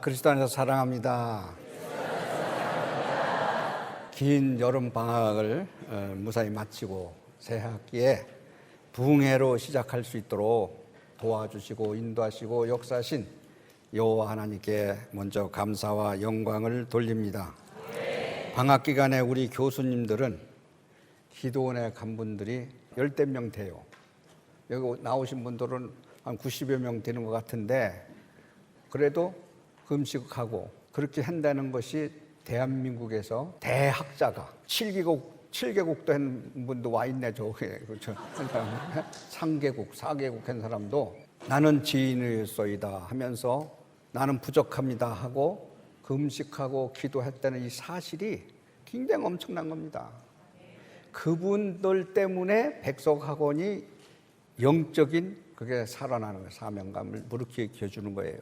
그리스도 안에서 사랑합니다. 긴 여름 방학을 무사히 마치고 새 학기에 부흥회로 시작할 수 있도록 도와주시고 인도하시고 역사하신 여호와 하나님께 먼저 감사와 영광을 돌립니다. 방학 기간에 우리 교수님들은 기도원에 간 분들이 열댓 명 돼요. 여기 나오신 분들은 한 90여 명 되는 것 같은데, 그래도 금식하고 그렇게 한다는 것이 대한민국에서 대학자가 7개국도 한 분도 와 있네. 저게 그렇죠. 3개국, 4개국 한 사람도 나는 지인이었소이다 하면서 나는 부족합니다 하고 금식하고 기도했다는 이 사실이 굉장히 엄청난 겁니다. 그분들 때문에 백석학원이 영적인 그게 살아나는 거예요. 사명감을 무르익혀 주는 거예요.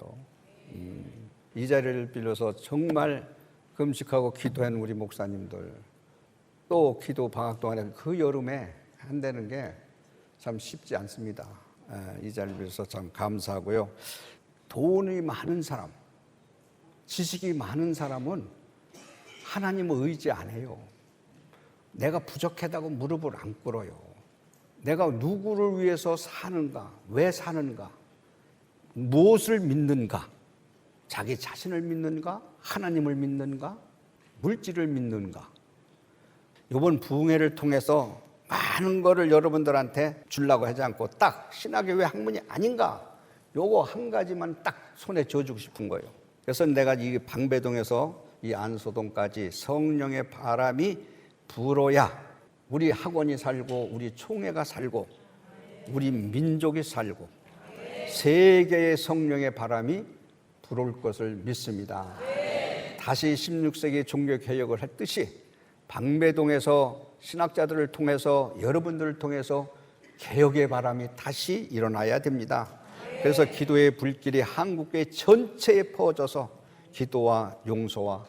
이 자리를 빌려서 정말 금식하고 기도한 우리 목사님들, 또 기도 방학 동안에 그 여름에 한다는 게 참 쉽지 않습니다. 이 자리를 빌려서 참 감사하고요. 돈이 많은 사람, 지식이 많은 사람은 하나님을 의지 안 해요. 내가 부족하다고 무릎을 안 꿇어요. 내가 누구를 위해서 사는가, 왜 사는가, 무엇을 믿는가, 자기 자신을 믿는가, 하나님을 믿는가, 물질을 믿는가. 이번 부흥회를 통해서 많은 거를 여러분들한테 주려고 하지 않고 딱 신학의 왜 학문이 아닌가, 요거 한 가지만 딱 손에 쥐어주고 싶은 거예요. 그래서 내가 이 방배동에서 이 안소동까지 성령의 바람이 불어야 우리 학원이 살고 우리 총회가 살고 우리 민족이 살고 세계의 성령의 바람이 불어올 것을 믿습니다. 다시 16세기 종교개혁을 했듯이 방배동에서 신학자들을 통해서 여러분들을 통해서 개혁의 바람이 다시 일어나야 됩니다. 그래서 기도의 불길이 한국교회 전체에 퍼져서 기도와 용서와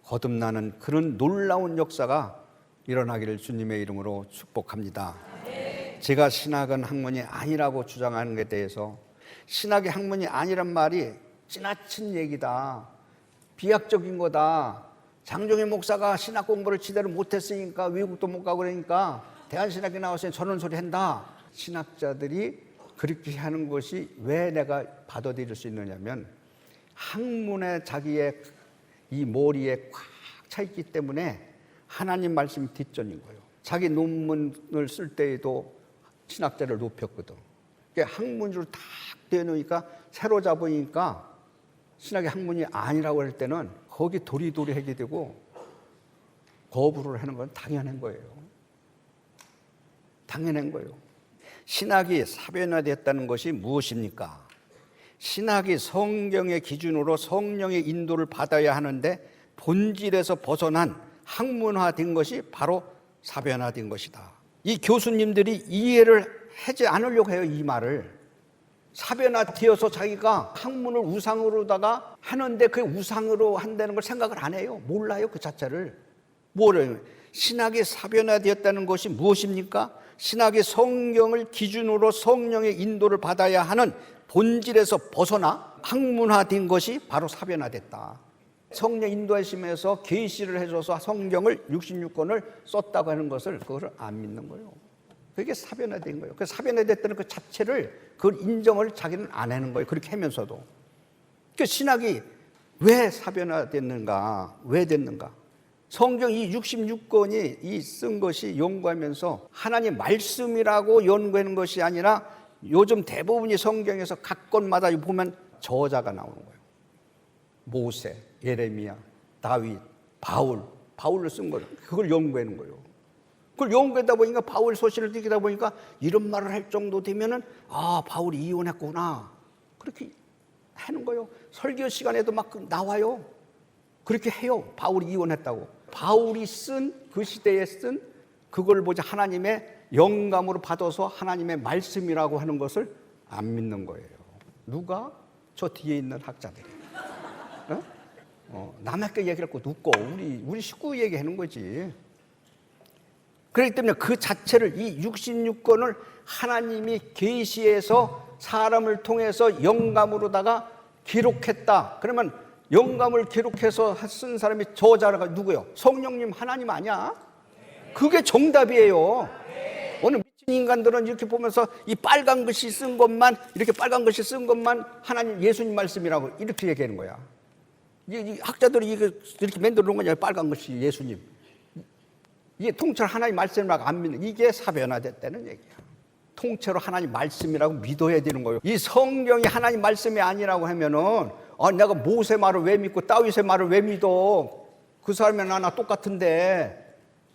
거듭나는 그런 놀라운 역사가 일어나기를 주님의 이름으로 축복합니다. 제가 신학은 학문이 아니라고 주장하는 것에 대해서, 신학이 학문이 아니란 말이 지나친 얘기다, 비약적인 거다, 장종희 목사가 신학 공부를 제대로 못했으니까 외국도 못 가고 그러니까 대한신학에 나와서 저런 소리 한다. 신학자들이 그렇게 하는 것이 왜 내가 받아들일 수 있느냐면, 학문에 자기의 이 머리에 꽉 차 있기 때문에 하나님 말씀 뒷전인 거예요. 자기 논문을 쓸 때에도 신학자를 높였거든. 학문으로 딱 되어놓으니까 새로 잡으니까 신학의 학문이 아니라고 할 때는 거기 도리도리 하게 되고 거부를 하는 건 당연한 거예요. 당연한 거예요. 신학이 사변화되었다는 것이 무엇입니까? 신학이 성경의 기준으로 성령의 인도를 받아야 하는데 본질에서 벗어난 학문화된 것이 바로 사변화된 것이다. 이 교수님들이 이해를 하지 않으려고 해요. 이 말을 사변화되어서 자기가 학문을 우상으로다가 하는데 그 우상으로 한다는 걸 생각을 안 해요. 몰라요. 그 자체를. 뭐래요? 신학이 사변화되었다는 것이 무엇입니까? 신학이 성경을 기준으로 성령의 인도를 받아야 하는 본질에서 벗어나 학문화된 것이 바로 사변화됐다. 성령 인도하심에서 계시를 해줘서 성경을 66권을 썼다고 하는 것을 그걸 안 믿는 거예요. 그게 사변화된 거예요. 그 사변화됐다는 그 자체를, 그걸 인정을 자기는 안 하는 거예요. 그렇게 하면서도. 그 신학이 왜 사변화됐는가, 왜 됐는가? 성경 이 66권이 이 쓴 것이 연구하면서 하나님 말씀이라고 연구하는 것이 아니라 요즘 대부분이 성경에서 각 권마다 보면 저자가 나오는 거예요. 모세, 예레미야, 다윗, 바울을 쓴 거예요. 그걸 연구하는 거예요. 그걸 연구하다 보니까 바울 소신을 듣다 보니까 이런 말을 할 정도 되면은 바울이 이혼했구나, 그렇게 하는 거예요. 설교 시간에도 막 나와요. 그렇게 해요. 바울이 이혼했다고. 바울이 쓴 그 시대에 쓴 그걸 보자 하나님의 영감으로 받아서 하나님의 말씀이라고 하는 것을 안 믿는 거예요. 누가? 저 뒤에 있는 학자들이. 남의 얘기를 듣고 우리 식구 얘기하는 거지. 그렇기 때문에 그 자체를, 이 66권을 하나님이 계시해서 사람을 통해서 영감으로다가 기록했다. 그러면 영감을 기록해서 쓴 사람이 저자가 누구요? 성령님 하나님 아니야? 그게 정답이에요. 오늘 미친 인간들은 이렇게 보면서 이 빨간 글씨 쓴 것만, 이렇게 빨간 글씨 쓴 것만 하나님 예수님 말씀이라고 이렇게 얘기하는 거야. 이 학자들이 이렇게 만들어 놓은 거냐, 빨간 글씨 예수님. 이게 통째로 하나님 말씀이라고 안 믿는, 이게 사변화됐다는 얘기야. 통째로 하나님 말씀이라고 믿어야 되는 거예요. 이 성경이 하나님 말씀이 아니라고 하면은, 내가 모세 말을 왜 믿고 다윗의 말을 왜 믿어? 그 사람이 나나 똑같은데.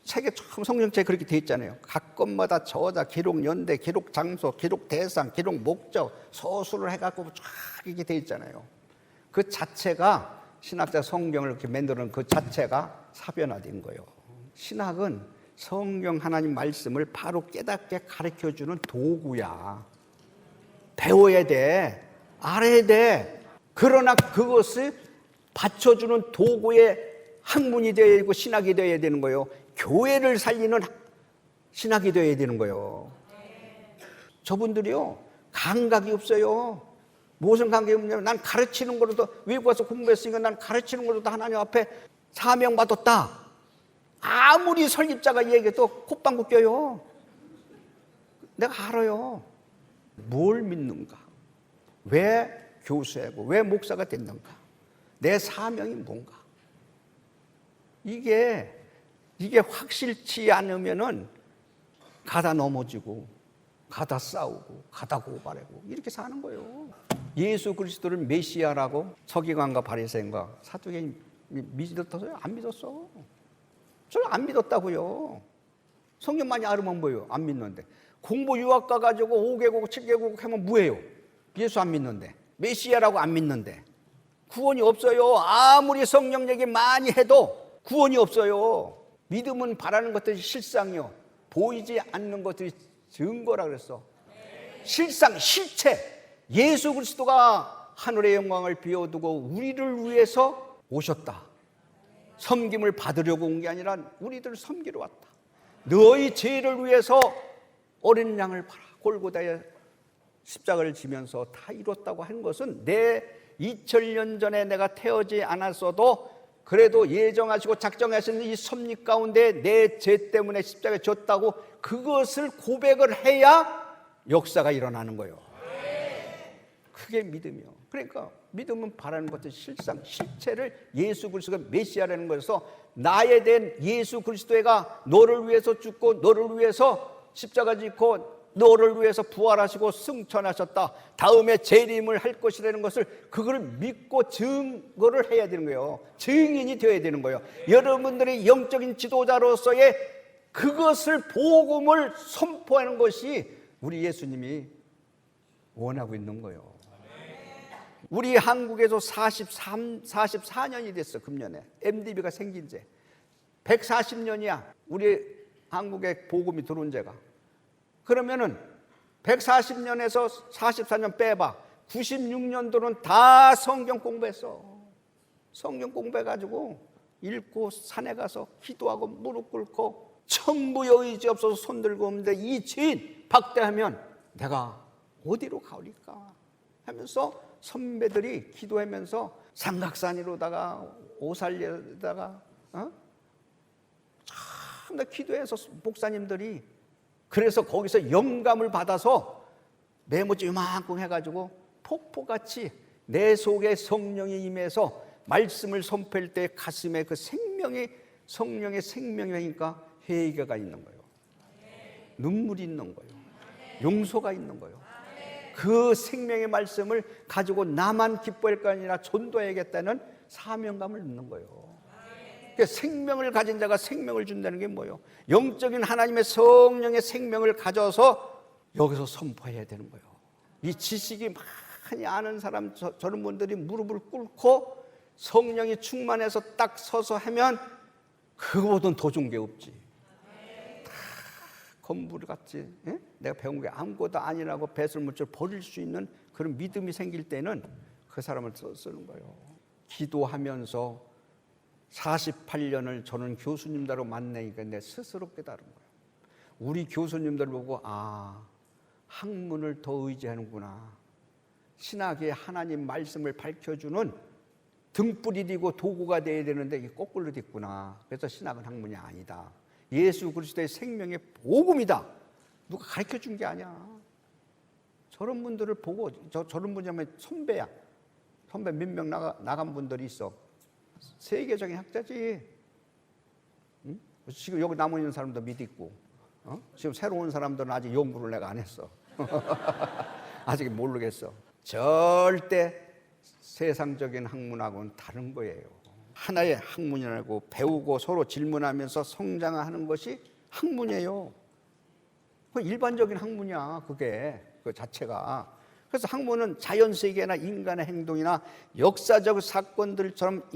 책에 참 성경책에 그렇게 돼 있잖아요. 각 것마다 저자, 기록 연대, 기록 장소, 기록 대상, 기록 목적, 서술을 해갖고 쫙 이렇게 돼 있잖아요. 그 자체가 신학자 성경을 이렇게 만드는 그 자체가 사변화된 거예요. 신학은 성경 하나님 말씀을 바로 깨닫게 가르쳐주는 도구야. 배워야 돼. 알아야 돼. 그러나 그것을 받쳐주는 도구의 학문이 되어야 되고 신학이 되어야 되는 거예요. 교회를 살리는 신학이 되어야 되는 거예요. 저분들이요, 감각이 없어요. 무슨 감각이 없냐면, 난 가르치는 거로도, 외국 가서 공부했으니까 난 가르치는 거로도 하나님 앞에 사명받았다. 아무리 설립자가 얘기해도 콧방귀 껴요. 내가 알아요. 뭘 믿는가? 왜 교수하고 왜 목사가 됐는가? 내 사명이 뭔가? 이게 확실치 않으면은 가다 넘어지고, 가다 싸우고, 가다 고발하고 이렇게 사는 거예요. 예수 그리스도를 메시아라고 서기관과 바리새인과 사두개인이 믿었어요? 안 믿었어. 저를 안 믿었다고요. 성경 많이 알으면 뭐예요? 안 믿는데. 공부 유학 가가지고 5개국, 7개국 하면 뭐예요? 예수 안 믿는데. 메시아라고 안 믿는데. 구원이 없어요. 아무리 성령 얘기 많이 해도 구원이 없어요. 믿음은 바라는 것들이 실상이요, 보이지 않는 것들이 증거라 그랬어. 실상, 실체. 예수 그리스도가 하늘의 영광을 비워두고 우리를 위해서 오셨다. 섬김을 받으려고 온 게 아니라 우리들을 섬기러 왔다. 너희 죄를 위해서 어린 양을 팔아 골고다에 십자가를 지면서 다 이뤘다고 한 것은, 내 2000년 전에 내가 태어지 않았어도 그래도 예정하시고 작정하신 이 섭리 가운데 내 죄 때문에 십자가에 졌다고 그것을 고백을 해야 역사가 일어나는 거예요. 그게 믿음이요. 그러니까 믿음은 바라는 것들 실상, 실체를 예수 그리스도가 메시아라는 것에서, 나에 대한 예수 그리스도가 너를 위해서 죽고 너를 위해서 십자가 지고 너를 위해서 부활하시고 승천하셨다. 다음에 재림을 할 것이라는 것을, 그걸 믿고 증거를 해야 되는 거예요. 증인이 되어야 되는 거예요. 여러분들이 영적인 지도자로서의 그것을, 복음을 선포하는 것이 우리 예수님이 원하고 있는 거예요. 우리 한국에서 44년이 됐어. 금년에 MDB가 생긴 지 140년이야. 우리 한국에 복음이 들어온 지가. 그러면은 140년에서 44년 빼봐. 96년도는 다 성경 공부했어. 성경 공부해가지고 읽고 산에 가서 기도하고 무릎 꿇고 천부여 의지 없어서 손 들고 오는데 이 죄인 박대하면 내가 어디로 가올까 하면서 선배들이 기도하면서 삼각산이로다가 오살리에다가 참나 기도해서 목사님들이, 그래서 거기서 영감을 받아서 메모지 요만큼 해가지고 폭포같이 내 속에 성령이 임해서 말씀을 선포할 때 가슴에 그 생명이, 성령의 생명이 하니까 회개가 있는 거예요. 눈물이 있는 거예요. 용서가 있는 거예요. 그 생명의 말씀을 가지고 나만 기뻐할 거 아니라 전도해야겠다는 사명감을 넣는 거예요. 그러니까 생명을 가진 자가 생명을 준다는 게 뭐예요? 영적인 하나님의 성령의 생명을 가져서 여기서 선포해야 되는 거예요. 이 지식이 많이 아는 사람, 저런 분들이 무릎을 꿇고 성령이 충만해서 딱 서서 하면 그거보다는 더 좋은 게 없지. 다 건물같이 내가 배운 게 아무것도 아니라고 배설물질 버릴 수 있는 그런 믿음이 생길 때는 그 사람을 쓰는 거예요. 기도하면서 48년을 저는 교수님들하고 만나니까 내 스스로 깨달은 거예요. 우리 교수님들 보고 학문을 더 의지하는구나. 신학의 하나님 말씀을 밝혀주는 등불이 되고 도구가 돼야 되는데 이게 거꾸로 됐구나. 그래서 신학은 학문이 아니다. 예수 그리스도의 생명의 복음이다. 누가 가르쳐 준 게 아니야. 저런 분들을 보고 저런 분이면 선배야. 선배 몇 명 나간 분들이 있어. 세계적인 학자지. 응? 지금 여기 남아 있는 사람도 믿고, 지금 새로 온 사람들은 아직 연구를 내가 안 했어. 아직 모르겠어. 절대 세상적인 학문하고는 다른 거예요. 하나의 학문이라고 배우고 서로 질문하면서 성장하는 것이 학문이에요. 그 일반적인 학문이야, 그게 그 자체가. 그래서 학문은 자연세계나 인간의 행동이나 역사적 사건들처럼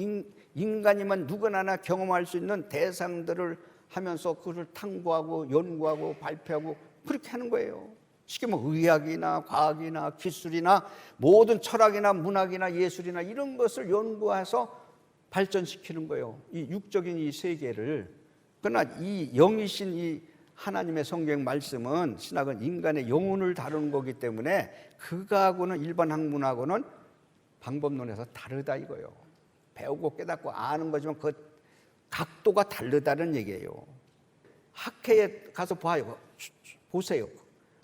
인간이면 누구나 경험할 수 있는 대상들을 하면서 그것을 탐구하고 연구하고 발표하고 그렇게 하는 거예요. 쉽게 의학이나 과학이나 기술이나 모든 철학이나 문학이나 예술이나 이런 것을 연구해서 발전시키는 거예요. 이 육적인 이 세계를. 그러나 이 영이신 이 하나님의 성경 말씀은, 신학은 인간의 영혼을 다루는 거기 때문에 그거하고는 일반 학문하고는 방법론에서 다르다 이거예요. 배우고 깨닫고 아는 거지만 그 각도가 다르다는 얘기예요. 학회에 가서 보세요.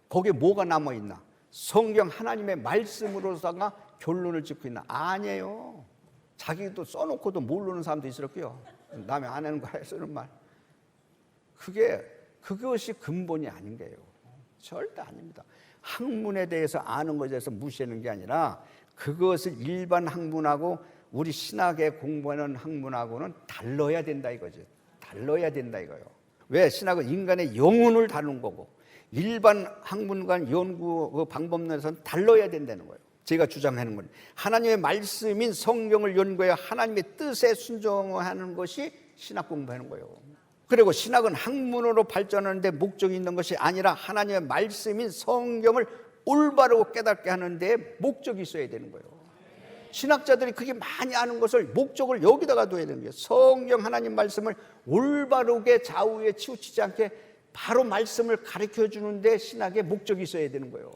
거기에 뭐가 남아있나? 성경 하나님의 말씀으로다가 결론을 짓고 있나? 아니에요. 자기도 써놓고도 모르는 사람도 있었고요. 남의 안 하는 거에 쓰는 말. 그것이 근본이 아닌 거예요. 절대 아닙니다. 학문에 대해서 아는 것에 대해서 무시하는 게 아니라 그것을 일반 학문하고 우리 신학에 공부하는 학문하고는 달라야 된다 이거죠. 달라야 된다 이거예요. 왜? 신학은 인간의 영혼을 다루는 거고 일반 학문과 연구 그 방법론에서는 달라야 된다는 거예요. 제가 주장하는 건 하나님의 말씀인 성경을 연구해야 하나님의 뜻에 순종하는 것이 신학 공부하는 거예요. 그리고 신학은 학문으로 발전하는 데 목적이 있는 것이 아니라 하나님의 말씀인 성경을 올바르고 깨닫게 하는 데 목적이 있어야 되는 거예요. 신학자들이 그게 많이 아는 것을 목적을 여기다가 둬야 되는 거예요. 성경 하나님 말씀을 올바르게 좌우에 치우치지 않게 바로 말씀을 가르쳐 주는데 신학의 목적이 있어야 되는 거예요.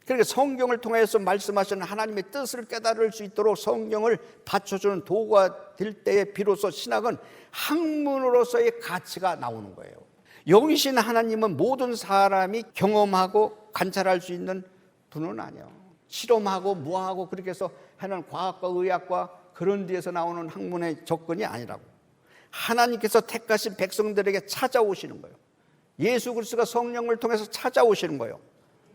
그러니까 성경을 통해서 말씀하시는 하나님의 뜻을 깨달을 수 있도록 성경을 받쳐주는 도구가 될 때에 비로소 신학은 학문으로서의 가치가 나오는 거예요. 영이신 하나님은 모든 사람이 경험하고 관찰할 수 있는 분은 아니에요. 실험하고 뭐하고 그렇게 해서 하는 과학과 의학과 그런 데에서 나오는 학문의 접근이 아니라고. 하나님께서 택하신 백성들에게 찾아오시는 거예요. 예수 그리스도가 성령을 통해서 찾아오시는 거예요.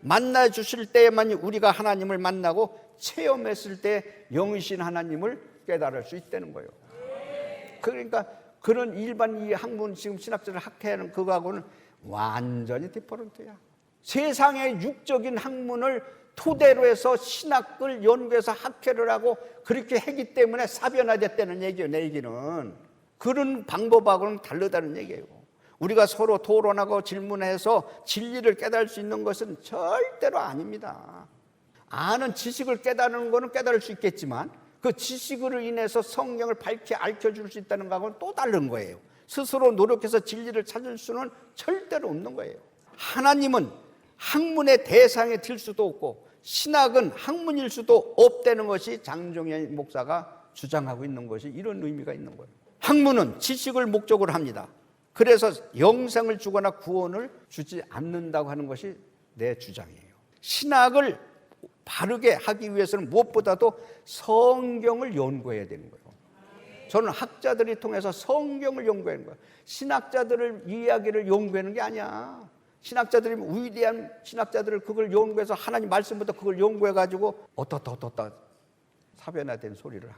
만나 주실 때에만 우리가 하나님을 만나고 체험했을 때 영이신 하나님을 깨달을 수 있다는 거예요. 그러니까 그런 일반 이 학문 지금 신학자를 학회하는 그거하고는 완전히 디퍼런트야. 세상의 육적인 학문을 토대로 해서 신학을 연구해서 학회를 하고 그렇게 했기 때문에 사변화됐다는 얘기예요. 내 얘기는 그런 방법하고는 다르다는 얘기예요. 우리가 서로 토론하고 질문해서 진리를 깨달을 수 있는 것은 절대로 아닙니다. 아는 지식을 깨달는 것은 깨달을 수 있겠지만 그 지식으로 인해서 성경을 밝히 알려줄 수 있다는 것하고는 또 다른 거예요. 스스로 노력해서 진리를 찾을 수는 절대로 없는 거예요. 하나님은 학문의 대상에 들 수도 없고 신학은 학문일 수도 없다는 것이 장종현 목사가 주장하고 있는 것이 이런 의미가 있는 거예요. 학문은 지식을 목적으로 합니다. 그래서 영생을 주거나 구원을 주지 않는다고 하는 것이 내 주장이에요. 신학을 바르게 하기 위해서는 무엇보다도 성경을 연구해야 되는 거예요. 저는 학자들이 통해서 성경을 연구하는 거예요. 신학자들을 이야기를 연구하는 게 아니야. 신학자들이 위대한 신학자들을 그걸 연구해서 하나님 말씀부터 그걸 연구해가지고 어떻다 사변화된 소리를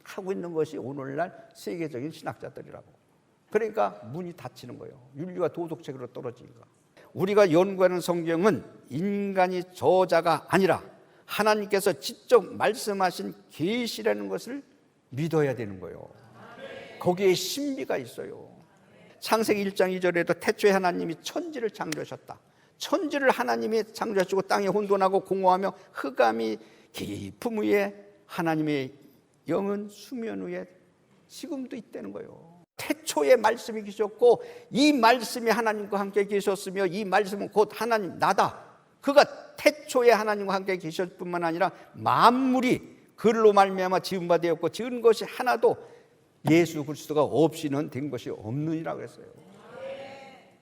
하고 있는 것이 오늘날 세계적인 신학자들이라고. 그러니까 문이 닫히는 거예요. 윤리와 도덕책으로 떨어지니까. 우리가 연구하는 성경은 인간이 저자가 아니라 하나님께서 직접 말씀하신 계시라는 것을 믿어야 되는 거예요. 거기에 신비가 있어요. 창세기 1장 2절에도 태초에 하나님이 천지를 창조하셨다. 천지를 하나님이 창조하시고 땅에 혼돈하고 공허하며 흑암이 깊음 위에 하나님의 영은 수면 위에 지금도 있다는 거예요. 태초에 말씀이 계셨고 이 말씀이 하나님과 함께 계셨으며 이 말씀은 곧 하나님 나다. 그가 태초에 하나님과 함께 계셨을 뿐만 아니라 만물이 그로 말미암아 지은 바 되었고 지은 것이 하나도 예수 그리스도가 없이는 된 것이 없느니라 그랬어요.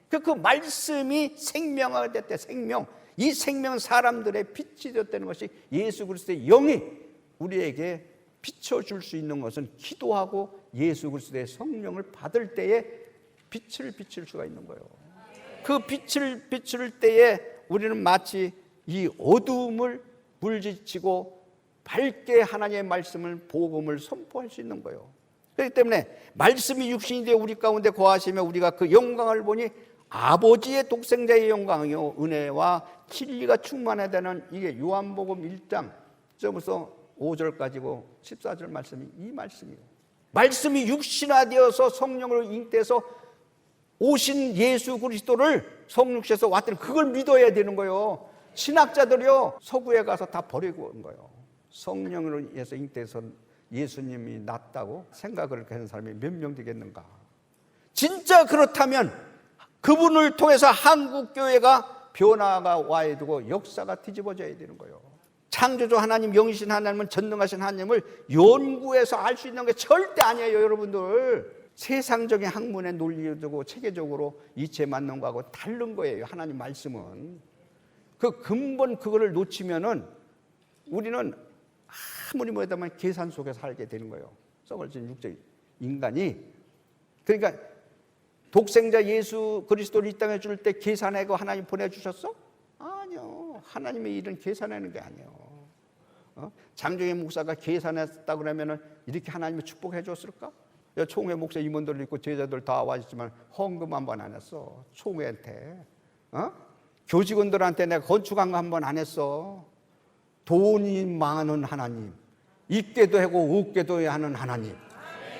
그 말씀이 생명화가 됐대. 생명. 이 생명은 사람들의 빛이 되었다는 것이 예수 그리스도의 영이 우리에게 비춰줄 수 있는 것은 기도하고 예수 그리스도의 성령을 받을 때에 빛을 비출 수가 있는 거예요. 그 빛을 비출 때에 우리는 마치 이 어두움을 물리치고 밝게 하나님의 말씀을, 복음을 선포할 수 있는 거예요. 그렇기 때문에 말씀이 육신이 되어 우리 가운데 거하시며 우리가 그 영광을 보니 아버지의 독생자의 영광이요 은혜와 진리가 충만해야 되는, 이게 요한복음 1장부터 5절까지고 14절 말씀이 이 말씀이에요. 말씀이 육신화되어서 성령으로 잉태해서 오신 예수 그리스도를 성육신에서 왔더니 그걸 믿어야 되는 거예요. 신학자들이요 서구에 가서 다 버리고 온 거예요. 성령으로 인해서 잉태해서 예수님이 낫다고 생각을 하는 사람이 몇 명 되겠는가. 진짜 그렇다면 그분을 통해서 한국교회가 변화가 와야 되고 역사가 뒤집어져야 되는 거예요. 창조주 하나님, 영이신 하나님은 전능하신 하나님을 연구해서 알 수 있는 게 절대 아니에요. 여러분들 세상적인 학문의 논리적으로 체계적으로 이치에 맞는 거하고 다른 거예요. 하나님 말씀은 그 근본 그거를 놓치면은 우리는 아무리 뭐하다면 계산 속에 살게 되는 거예요. 썩어진 육적 인간이. 그러니까 독생자 예수 그리스도를 이 땅에 줄 때 계산하고 하나님 보내주셨어? 아니요. 하나님의 일은 계산하는 게 아니에요. 장정의 목사가 계산했다 그러면은 이렇게 하나님이 축복해 줬을까? 총회 목사 임원들 있고 제자들 다 와있지만 헌금 한 번 안 했어. 총회한테. 교직원들한테 내가 건축한 거 한 번 안 했어. 돈이 많은 하나님, 있게도 하고 없게도 하는 하나님,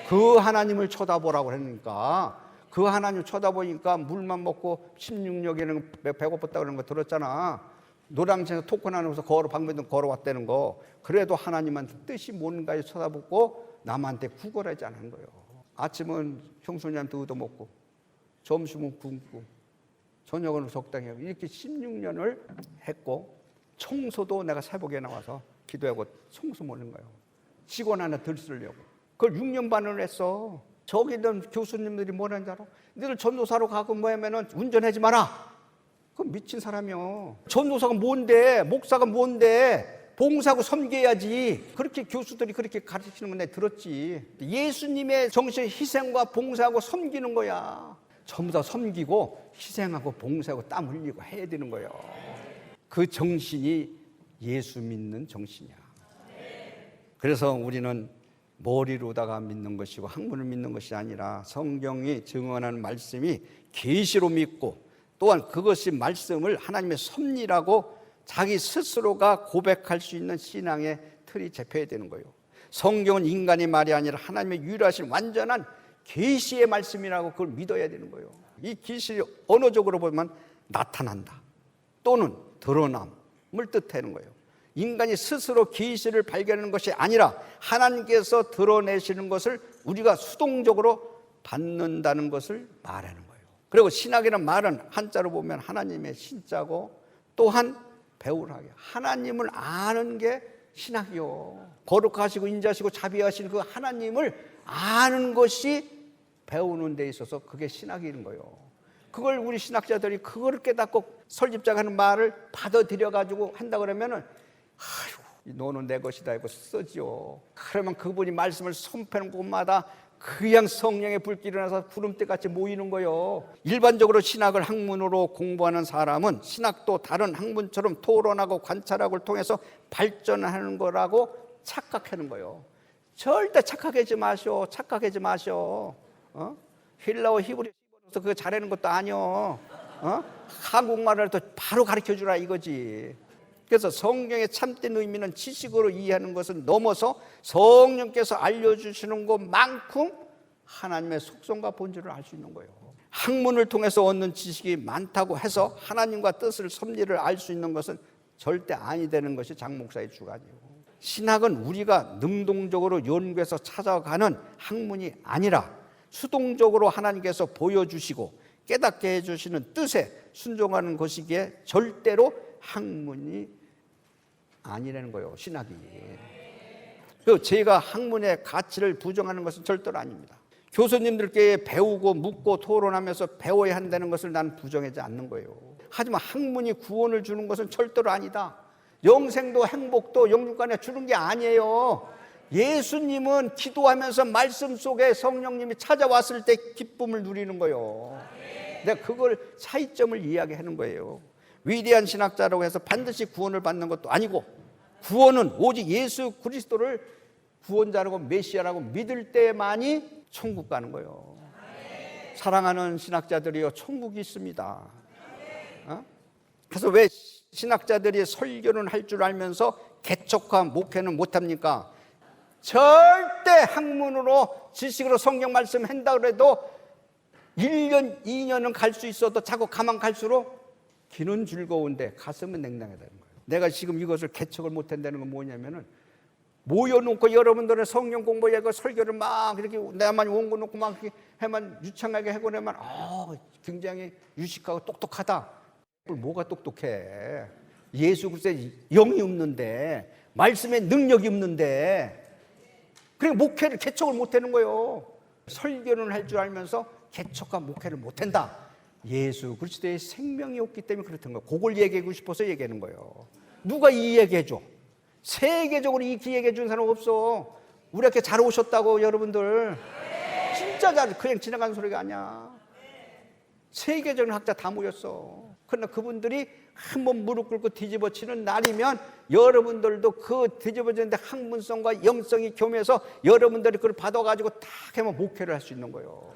그 하나님을 쳐다보라고 그러니까 그 하나님 쳐다보니까 물만 먹고 16역에는 배고팠다 그러는 거 들었잖아. 노량진에서 토큰 하면서 방배동 걸어왔다는 거. 그래도 하나님한테 뜻이 뭔가에 쳐다보고 남한테 구걸하지 않은 거예요. 아침은 형수님한테 얻어먹고 점심은 굶고 저녁은 적당히 하고 이렇게 16년을 했고, 청소도 내가 새벽에 나와서 기도하고 청소 모는 거예요. 직원 하나 덜 쓰려고. 그걸 6년 반을 했어. 저기 있는 교수님들이 뭐라는 줄 알아? 너희들 전도사로 가고 뭐하면은 운전하지 마라. 그건 미친 사람이요. 전도사가 뭔데? 목사가 뭔데? 봉사하고 섬겨야지. 그렇게 교수들이 그렇게 가르치는 건 내가 들었지. 예수님의 정신, 희생과 봉사하고 섬기는 거야. 전부 다 섬기고 희생하고 봉사하고 땀 흘리고 해야 되는 거예요. 그 정신이 예수 믿는 정신이야. 그래서 우리는 머리로다가 믿는 것이고 학문을 믿는 것이 아니라 성경이 증언하는 말씀이 계시로 믿고, 또한 그것이 말씀을 하나님의 섭리라고 자기 스스로가 고백할 수 있는 신앙의 틀이 잡혀야 되는 거예요. 성경은 인간의 말이 아니라 하나님의 유일하신 완전한 계시의 말씀이라고 그걸 믿어야 되는 거예요. 이 계시 언어적으로 보면 나타난다 또는 드러남을 뜻하는 거예요. 인간이 스스로 계시를 발견하는 것이 아니라 하나님께서 드러내시는 것을 우리가 수동적으로 받는다는 것을 말하는 거예요. 그리고 신학이라는 말은 한자로 보면 하나님의 신자고, 또한 배우라게 하나님을 아는 게 신학이요. 거룩하시고 인자하시고 자비하신 그 하나님을 아는 것이 배우는 데 있어서 그게 신학인 거예요. 그걸 우리 신학자들이 그걸 깨닫고 설집자가 하는 말을 받아들여 가지고 한다 그러면은 아유, 너는 내 것이다 하고 쓰지요. 그러면 그분이 말씀을 선포하는 곳마다 그냥 성령의 불길이 일어나서 구름대같이 모이는 거예요. 일반적으로 신학을 학문으로 공부하는 사람은 신학도 다른 학문처럼 토론하고 관찰하고를 통해서 발전하는 거라고 착각하는 거예요. 절대 착각하지 마시오. 착각하지 마시오. 힐라오 히브리서 그거 잘하는 것도 아니요. 한국말을 또 바로 가르쳐주라 이거지. 그래서 성경의 참된 의미는 지식으로 이해하는 것은 넘어서 성령께서 알려주시는 것만큼 하나님의 속성과 본질을 알 수 있는 거예요. 학문을 통해서 얻는 지식이 많다고 해서 하나님과 뜻을, 섭리를 알 수 있는 것은 절대 아니 되는 것이 장 목사의 주관이에요. 신학은 우리가 능동적으로 연구해서 찾아가는 학문이 아니라 수동적으로 하나님께서 보여주시고 깨닫게 해주시는 뜻에 순종하는 것이기에 절대로 학문이 아니라는 거예요. 신학이. 제가 학문의 가치를 부정하는 것은 절대로 아닙니다. 교수님들께 배우고 묻고 토론하면서 배워야 한다는 것을 나는 부정하지 않는 거예요. 하지만 학문이 구원을 주는 것은 절대로 아니다. 영생도 행복도 영육간에 주는 게 아니에요. 예수님은 기도하면서 말씀 속에 성령님이 찾아왔을 때 기쁨을 누리는 거예요. 내가 그걸 차이점을 이야기하는 거예요. 위대한 신학자라고 해서 반드시 구원을 받는 것도 아니고, 구원은 오직 예수 그리스도를 구원자라고 메시아라고 믿을 때만이 천국 가는 거예요. 사랑하는 신학자들이요, 천국이 있습니다. 그래서 왜 신학자들이 설교는 할 줄 알면서 개척과 목회는 못합니까? 절대 학문으로 지식으로 성경 말씀 한다 그래도 1년, 2년은 갈 수 있어도 자꾸 가만 갈수록 귀는 즐거운데 가슴은 냉랭하다는 거예요. 내가 지금 이것을 개척을 못한다는 건 뭐냐면은, 모여놓고 여러분들은 성경 공부하고 설교를 막 이렇게 내만 원고 놓고 막 이렇게 해만 유창하게 하고 내만 굉장히 유식하고 똑똑하다. 뭐가 똑똑해? 예수 그리스도의 영이 없는데, 말씀의 능력이 없는데, 그래 목회를 개척을 못하는 거예요. 설교는 할 줄 알면서 개척과 목회를 못한다. 예수 그리스도의 생명이 없기 때문에 그렇던 거예요. 그걸 얘기하고 싶어서 얘기하는 거예요. 누가 이 얘기해줘? 세계적으로 이 얘기해 준 사람 없어. 우리 학교 잘 오셨다고 여러분들. 진짜 잘, 그냥 지나가는 소리가 아니야. 세계적인 학자 다 모였어. 그러나 그분들이 한번 무릎 꿇고 뒤집어치는 날이면 여러분들도 그 뒤집어지는데 학문성과 영성이 교묘해서 여러분들이 그걸 받아가지고 딱 하면 목회를 할 수 있는 거예요.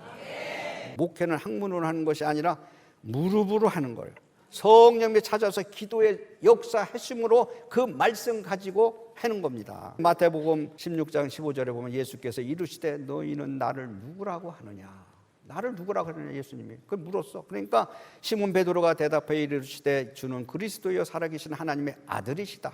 목회는 학문으로 하는 것이 아니라 무릎으로 하는 거예요. 성령이 찾아서 기도의 역사하심으로 그 말씀 가지고 하는 겁니다. 마태복음 16장 15절에 보면 예수께서 이르시되 너희는 나를 누구라고 하느냐? 나를 누구라고 하느냐 예수님이 그걸 물었어. 그러니까 시몬 베드로가 대답하여 이르시되 주는 그리스도여 살아계신 하나님의 아들이시다.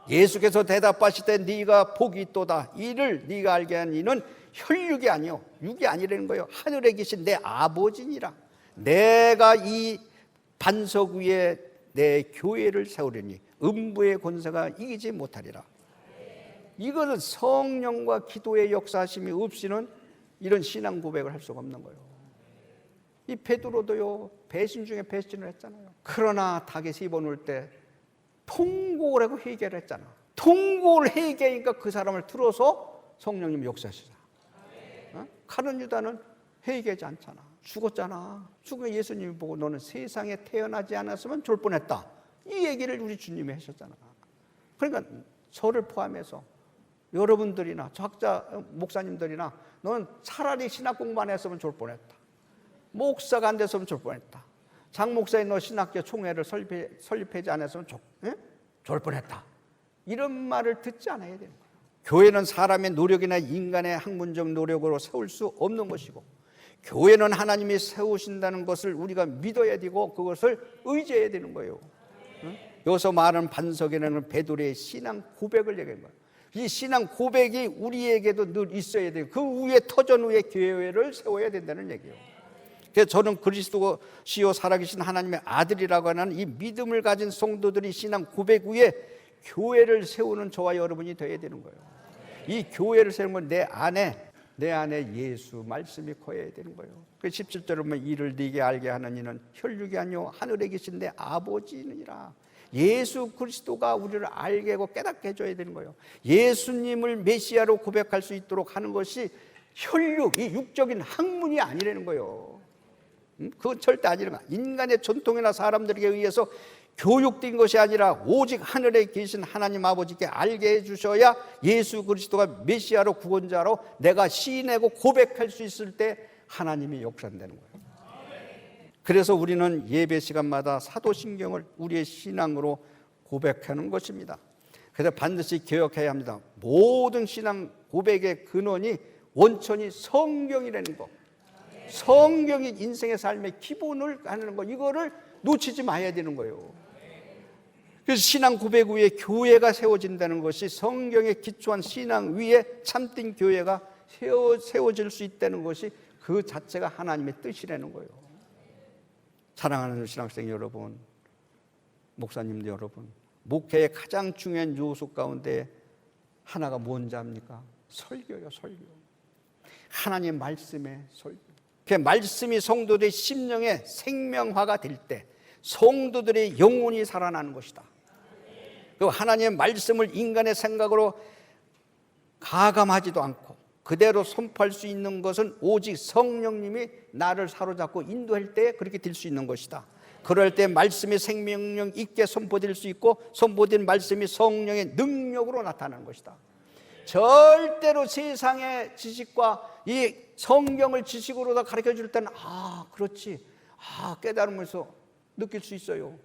예수께서 대답하시되 네가 복이 있도다. 이를 네가 알게 한 이는 혈육이 아니요 육이 아니라는 거예요. 하늘에 계신 내 아버지니라. 내가 이 반석 위에 내 교회를 세우려니 음부의 권세가 이기지 못하리라. 이거는 성령과 기도의 역사하심이 없이는 이런 신앙 고백을 할 수가 없는 거예요. 이 베드로도요, 배신 중에 배신을 했잖아요. 그러나 닭이 씹어놓을 때 통곡을 하고 회개를 했잖아. 통곡을 회개하니까 그 사람을 들어서 성령님 역사하시잖아. 가룟 유다는 회개하지 않잖아. 죽었잖아. 죽은 예수님이 보고 너는 세상에 태어나지 않았으면 좋을 뻔했다. 이 얘기를 우리 주님이 하셨잖아. 그러니까 저를 포함해서 여러분들이나 저 학자 목사님들이나 너는 차라리 신학 공부 안 했으면 좋을 뻔했다. 목사가 안 됐으면 좋을 뻔했다. 장 목사님 너 신학교 총회를 설립하지 않았으면 좋을 뻔했다. 이런 말을 듣지 않아야 되는 거예요. 교회는 사람의 노력이나 인간의 학문적 노력으로 세울 수 없는 것이고, 교회는 하나님이 세우신다는 것을 우리가 믿어야 되고 그것을 의지해야 되는 거예요. 여기서 말하는 반석이라는 베드로의 신앙 고백을 얘기하는 거예요. 이 신앙 고백이 우리에게도 늘 있어야 돼요. 그 위에 터전 위에 교회를 세워야 된다는 얘기예요. 그래서 저는 그리스도시요 살아계신 하나님의 아들이라고 하는 이 믿음을 가진 성도들이 신앙 고백 위에 교회를 세우는 저와 여러분이 되어야 되는 거예요. 이 교회를 세우는 건 내 안에 예수 말씀이 거해야 되는 거예요. 그 17절에 보면 이를 네게 알게 하는 이는 혈육이 아니요 하늘에 계신 내 아버지니라. 예수 그리스도가 우리를 알게 하고 깨닫게 해줘야 되는 거예요. 예수님을 메시아로 고백할 수 있도록 하는 것이 혈육, 이 육적인 학문이 아니라는 거예요. 그건 절대 아니라는 거예요. 인간의 전통이나 사람들에게 의해서 교육된 것이 아니라 오직 하늘에 계신 하나님 아버지께 알게 해주셔야 예수 그리스도가 메시아로 구원자로 내가 시인하고 고백할 수 있을 때 하나님이 역사한다는 거예요. 그래서 우리는 예배 시간마다 사도신경을 우리의 신앙으로 고백하는 것입니다. 그래서 반드시 기억해야 합니다. 모든 신앙 고백의 근원이 원천이 성경이라는 거. 성경이 인생의 삶의 기본을 하는 거. 이거를 놓치지 마야 되는 거예요. 그래서 신앙 고백 위에 교회가 세워진다는 것이 성경에 기초한 신앙 위에 참된 교회가 세워질 수 있다는 것이 그 자체가 하나님의 뜻이라는 거예요. 사랑하는 신학생 여러분, 목사님들 여러분, 목회의 가장 중요한 요소 가운데 하나가 뭔지 압니까? 설교요, 설교. 하나님 말씀의 설교. 그 말씀이 성도들의 심령의 생명화가 될 때 성도들의 영혼이 살아나는 것이다. 그 하나님의 말씀을 인간의 생각으로 가감하지도 않고 그대로 선포할 수 있는 것은 오직 성령님이 나를 사로잡고 인도할 때 그렇게 될 수 있는 것이다. 그럴 때 말씀이 생명력 있게 선포될 수 있고 선포된 말씀이 성령의 능력으로 나타나는 것이다. 절대로 세상의 지식과 이 성경을 지식으로 다 가르쳐줄 때는 그렇지, 깨달으면서 느낄 수 있어요.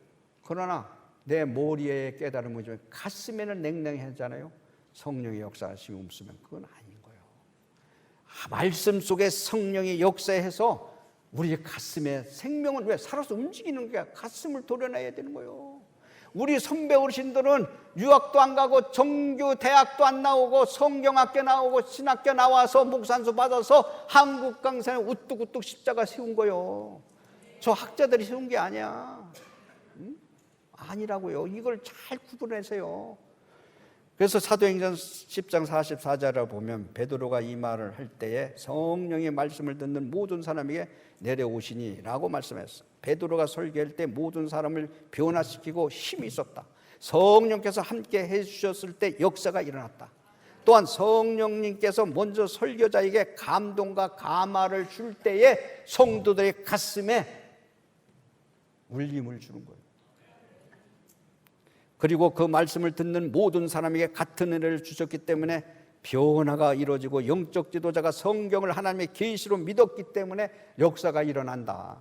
그러나 내 머리에 깨달음을 주면 가슴에는 냉랭하잖아요. 성령의 역사하심이 없으면 그건 아닌 거예요. 말씀 속에 성령이 역사해서 우리 가슴에 생명은 왜 살아서 움직이는 게 가슴을 도려내야 되는 거예요. 우리 선배 어르신들은 유학도 안 가고 정규 대학도 안 나오고 성경학교 나오고 신학교 나와서 목산수 받아서 한국 강산에 우뚝우뚝 십자가 세운 거예요. 저 학자들이 세운 게 아니야. 아니라고요. 이걸 잘 구분하세요. 그래서 사도행전 10장 44절을 보면 베드로가 이 말을 할 때에 성령의 말씀을 듣는 모든 사람에게 내려오시니 라고 말씀했어요. 베드로가 설교할 때 모든 사람을 변화시키고 힘이 있었다. 성령께서 함께 해주셨을 때 역사가 일어났다. 또한 성령님께서 먼저 설교자에게 감동과 감화를 줄 때에 성도들의 가슴에 울림을 주는 거예요. 그리고 그 말씀을 듣는 모든 사람에게 같은 은혜를 주셨기 때문에 변화가 이루어지고 영적 지도자가 성경을 하나님의 계시로 믿었기 때문에 역사가 일어난다.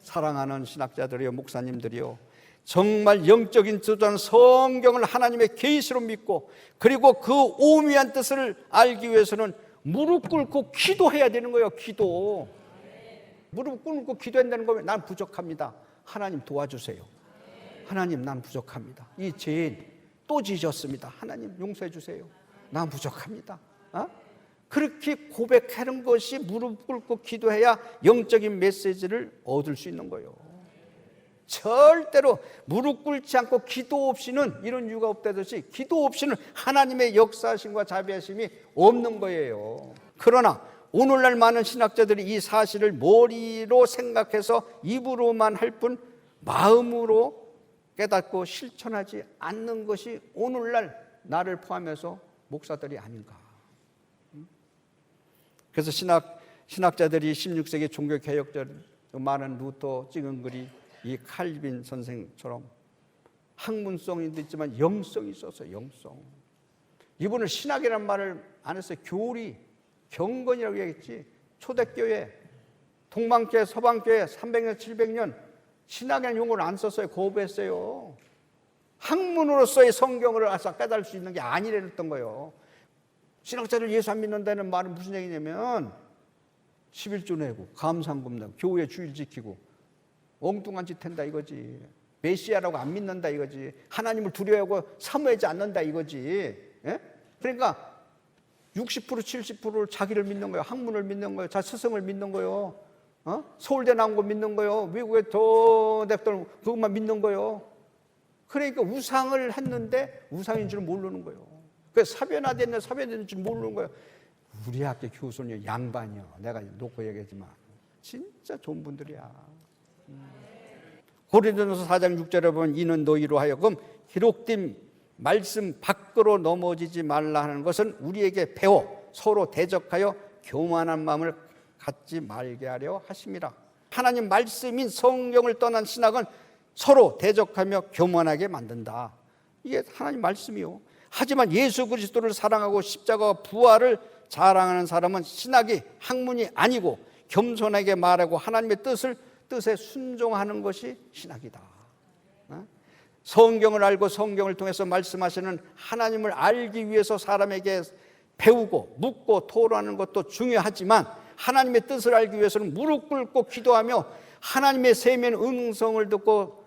사랑하는 신학자들이요, 목사님들이요, 정말 영적인 지도자는 성경을 하나님의 계시로 믿고 그리고 그 오묘한 뜻을 알기 위해서는 무릎 꿇고 기도해야 되는 거예요. 기도. 무릎 꿇고 기도한다는 거면 난 부족합니다. 하나님 도와주세요. 하나님 난 부족합니다. 이 죄인 또 지졌습니다. 하나님 용서해 주세요. 난 부족합니다. 그렇게 고백하는 것이 무릎 꿇고 기도해야 영적인 메시지를 얻을 수 있는 거예요. 절대로 무릎 꿇지 않고 기도 없이는 이런 이유가 없다듯이 기도 없이는 하나님의 역사하심과 자비하심이 없는 거예요. 그러나 오늘날 많은 신학자들이 이 사실을 머리로 생각해서 입으로만 할 뿐 마음으로 깨닫고 실천하지 않는 것이 오늘날 나를 포함해서 목사들이 아닌가. 그래서 신학자들이 16세기 종교개혁者많은 루터 찍은 글이 이 칼빈 선생처럼 학문성도 있지만 영성이 있었어요. 영성. 이분은 신학이란 말을 안 했어요. 교리, 경건이라고 얘기했지. 초대교회, 동방교회, 서방교회 300년, 700년 신학이라는 용어를 안 썼어요. 거부했어요. 학문으로서의 성경을 깨달을 수 있는 게 아니랬던 거예요. 신학자들 예수 안 믿는다는 말은 무슨 얘기냐면 11조 내고 감사한금 내고 교회 주일 지키고 엉뚱한 짓 한다 이거지. 메시아라고 안 믿는다 이거지. 하나님을 두려워하고 사모하지 않는다 이거지. 예? 그러니까 60% 70%를 자기를 믿는 거예요. 학문을 믿는 거예요. 자 스승을 믿는 거예요. 서울대 나온 거 믿는 거예요. 미국에 저 넥들 그것만 믿는 거예요. 그러니까 우상을 했는데 우상인 줄 모르는 거예요. 그래서 사변화됐네 사변화된 줄 모르는 거예요. 우리 학교 교수는 양반이요. 내가 놓고 얘기하지만 진짜 좋은 분들이야. 고린도전서 4장 6절에 보면 이는 너희로 하여금 기록된 말씀 밖으로 넘어지지 말라 하는 것은 우리에게 배워 서로 대적하여 교만한 마음을 갖지 말게 하려 하심이라. 하나님 말씀인 성경을 떠난 신학은 서로 대적하며 교만하게 만든다. 이게 하나님 말씀이요. 하지만 예수 그리스도를 사랑하고 십자가와 부활을 자랑하는 사람은 신학이 학문이 아니고 겸손하게 말하고 하나님의 뜻에 순종하는 것이 신학이다. 성경을 알고 성경을 통해서 말씀하시는 하나님을 알기 위해서 사람에게 배우고 묻고 토론하는 것도 중요하지만 하나님의 뜻을 알기 위해서는 무릎 꿇고 기도하며 하나님의 세면 음성을 듣고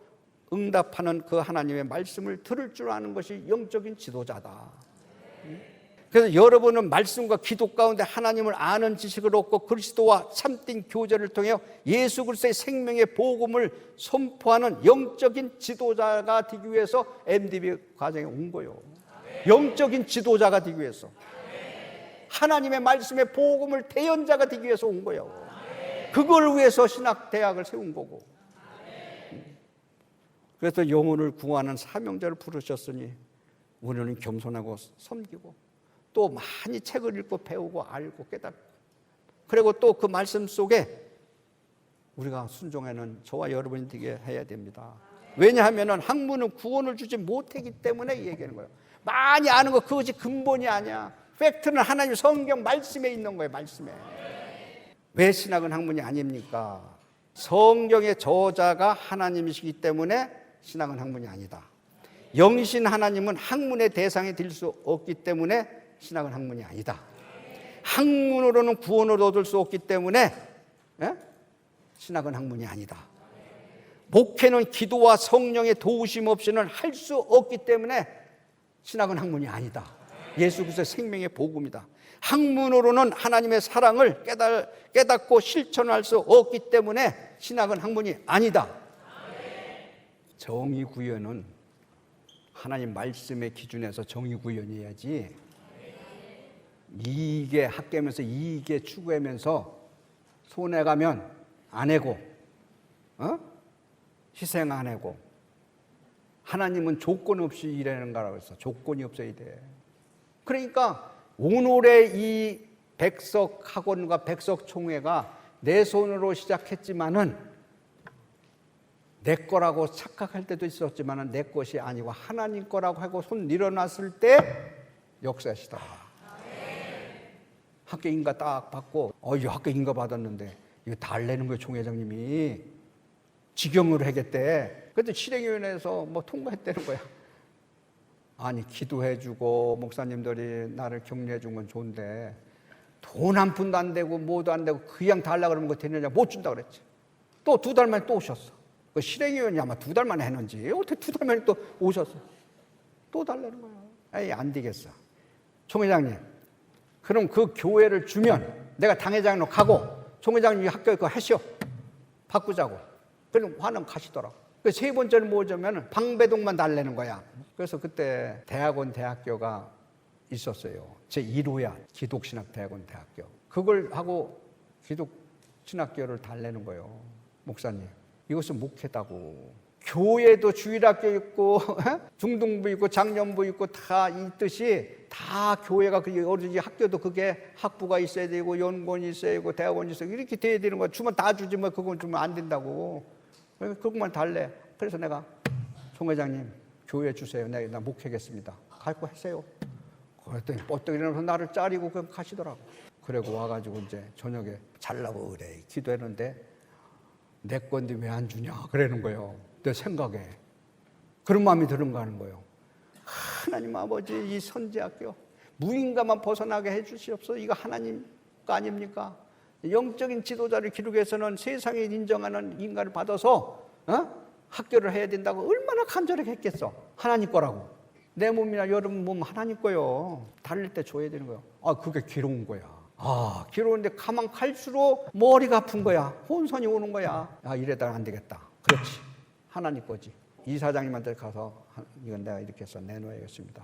응답하는 그 하나님의 말씀을 들을 줄 아는 것이 영적인 지도자다. 그래서 여러분은 말씀과 기도 가운데 하나님을 아는 지식을 얻고 그리스도와 참된 교제를 통해 예수 그리스도의 생명의 복음을 선포하는 영적인 지도자가 되기 위해서 MDB 과정에 온 거예요. 영적인 지도자가 되기 위해서, 하나님의 말씀의 복음을 대연자가 되기 위해서 온 거예요. 그걸 위해서 신학대학을 세운 거고. 그래서 영혼을 구하는 사명자를 부르셨으니 우리는 겸손하고 섬기고 또 많이 책을 읽고 배우고 알고 깨닫고, 그리고 또 그 말씀 속에 우리가 순종하는 저와 여러분이 되게 해야 됩니다. 왜냐하면 학문은 구원을 주지 못하기 때문에 얘기하는 거예요. 많이 아는 거 그것이 근본이 아니야. 팩트는 하나님 성경 말씀에 있는 거예요. 말씀에. 왜 신학은 학문이 아닙니까? 성경의 저자가 하나님이시기 때문에 신학은 학문이 아니다. 영신 하나님은 학문의 대상이 될 수 없기 때문에 신학은 학문이 아니다. 학문으로는 구원을 얻을 수 없기 때문에 신학은 학문이 아니다. 목회는 기도와 성령의 도우심 없이는 할 수 없기 때문에 신학은 학문이 아니다. 예수 그리스도의 생명의 복음이다. 학문으로는 하나님의 사랑을 깨닫고 실천할 수 없기 때문에 신학은 학문이 아니다. 정의 구현은 하나님 말씀의 기준에서 정의 구현해야지, 이익에 학계면서 이익에 추구하면서 손해가면 안 해고 희생 안 하고, 하나님은 조건 없이 일하는 거라고 했어. 조건이 없어야 돼. 그러니까 오늘의 이 백석 학원과 백석 총회가 내 손으로 시작했지만은 내 거라고 착각할 때도 있었지만은 내 것이 아니고 하나님 거라고 하고 손 내려놨을 때 역사시더라. 학교 인가 딱 받고 이 학교 인가 받았는데 이거 달래는 거예요. 총회장님이 직영으로 하겠대. 그때 실행위원회에서 뭐 통과했다는 거야. 아니 기도해주고 목사님들이 나를 격려해준 건 좋은데 돈 한 푼도 안 되고 뭐도 안 되고 그냥 달라 그러면 그거 되느냐, 못 준다 그랬지. 또 2달 만에 또 오셨어. 그 실행위원이 아마 2달 만에 했는지 어떻게 2달 만에 또 오셨어. 또 달라는 거야. 에이 안 되겠어. 총회장님 그럼 그 교회를 주면 내가 당회장으로 가고 총회장님이 학교에 그거 하시오. 바꾸자고. 그럼 화는 가시더라고. 세 번째는 뭐냐면 방배동만 달래는 거야. 그래서 그때 대학원 대학교가 있었어요. 제1호야 기독신학대학원 대학교. 그걸 하고 기독신학교를 달래는 거예요. 목사님 이것은 목회다고. 교회도 주일학교 있고 중등부 있고 장년부 있고 다 있듯이 다 교회가 어디 학교도 그게 학부가 있어야 되고 연구원이 있어야 되고 대학원이 있어야 되고 이렇게 돼야 되는 거야. 주면 다 주지 뭐 그건 주면 안 된다고. 그것만 달래. 그래서 내가 총회장님 교회 주세요. 나 목회겠습니다. 갖고 하세요. 그랬더니 뻗떡 일어나서 나를 짜리고 그냥 가시더라고. 그리고 와가지고 이제 저녁에 잘라고 그래 기도했는데 내 건데 왜 안 주냐 그러는 거예요. 내 생각에 그런 마음이 드는가 하는 거예요. 하나님 아버지 이 선지학교 무인가만 벗어나게 해주시옵소서. 이거 하나님 거 아닙니까? 영적인 지도자를 기르기 위해서는 세상에 인정하는 인간을 받아서 학교를 해야 된다고 얼마나 간절하게 했겠어. 하나님 거라고. 내 몸이나 여러분 몸 하나님 거요. 달릴 때 줘야 되는 거예요. 그게 괴로운 거야. 괴로운데 가만 갈수록 머리가 아픈 거야. 혼선이 오는 거야. 이래다 안 되겠다. 그렇지. 하나님 거지. 이사장님한테 가서 이건 내가 이렇게 해서 내놓아야겠습니다.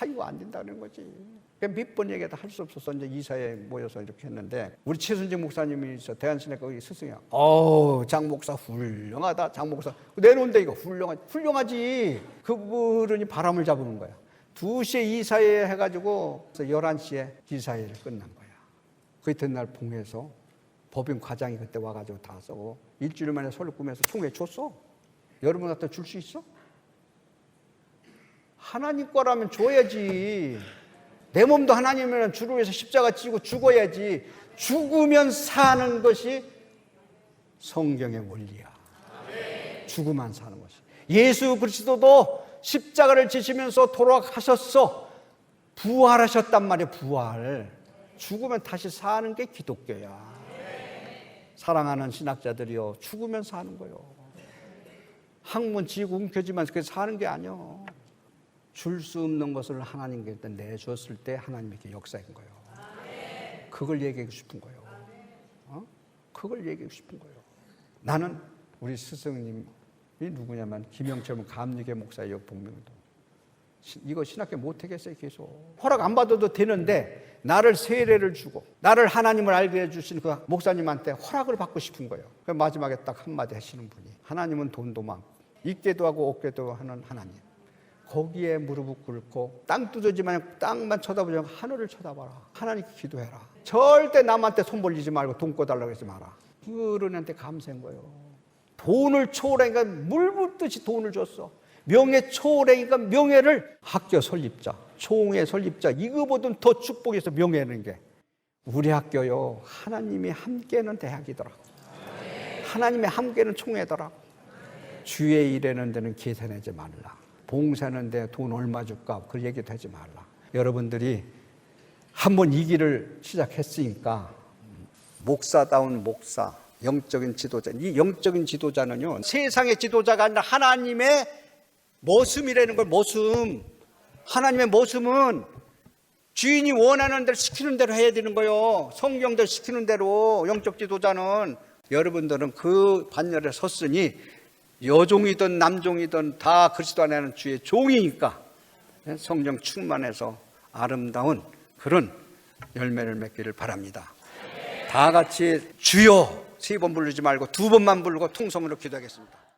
이거 안 된다는 거지. 몇 번 얘기해도 할 수 없어서 이제 이사에 모여서 이렇게 했는데 우리 최순직 목사님이 있어. 대한신학 거기 스승이야. 장 목사 훌륭하다. 장 목사 내놓은데 이거 훌륭하지. 그분이 바람을 잡는 거야. 2시에 이사회 해가지고 11시에 기사회를 끝난 거야. 그 이튿날 봉해서 법인 과장이 그때 와가지고 다 써고 일주일 만에 서류 꾸며서 총회 줬어. 여러분한테 줄 수 있어? 하나님 거라면 줘야지. 내 몸도 하나님이면 주를 위해서 십자가 지고 죽어야지. 죽으면 사는 것이 성경의 원리야. 죽으면 사는 것이. 예수 그리스도도 십자가를 지시면서 돌아가셨어. 부활하셨단 말이야. 부활. 죽으면 다시 사는 게 기독교야. 사랑하는 신학자들이요, 죽으면 사는 거요. 학문 지고 움켜지면 그게 사는 게 아니요. 줄 수 없는 것을 하나님께 내줬을 때 하나님께 역사인 거예요. 그걸 얘기하고 싶은 거예요. 그걸 얘기하고 싶은 거예요. 나는 우리 스승님이 누구냐면 김영철 감리교 목사예요. 복명도 이거 신학교 못하겠어요. 계속 허락 안 받아도 되는데 나를 세례를 주고 나를 하나님을 알게 해주신 그 목사님한테 허락을 받고 싶은 거예요. 그래서 마지막에 딱 한마디 하시는 분이, 하나님은 돈도 많고 있게도 하고 없게도 하는 하나님, 거기에 무릎을 꿇고 땅 두더지만 땅만 쳐다보지 말고 하늘을 쳐다봐라. 하나님께 기도해라. 절대 남한테 손 벌리지 말고 돈 꿔달라고 하지 마라. 그런한테 감사한 거예요. 돈을 초월하니까 물 붓듯이 돈을 줬어. 명예 초월하니까 명예를, 학교 설립자, 총회 설립자, 이거보다 더 축복이 있어. 명예라는 게. 우리 학교요, 하나님이 함께하는 대학이더라. 하나님이 함께하는 총회더라. 주의 일하는 데는 계산하지 말라. 봉사하는 데 돈 얼마 줄까? 그 얘기도 하지 말라. 여러분들이 한번 이 길을 시작했으니까 목사다운 목사, 영적인 지도자, 이 영적인 지도자는요, 세상의 지도자가 아니라 하나님의 모습이라는 걸. 모습, 하나님의 모습은 주인이 원하는 대로 시키는 대로 해야 되는 거예요. 성경대로 시키는 대로. 영적 지도자는, 여러분들은 그 반열에 섰으니 여종이든 남종이든 다 그리스도 안에는 주의 종이니까 성령 충만해서 아름다운 그런 열매를 맺기를 바랍니다. 다 같이 주여 3번 부르지 말고 2번만 부르고 통성으로 기도하겠습니다.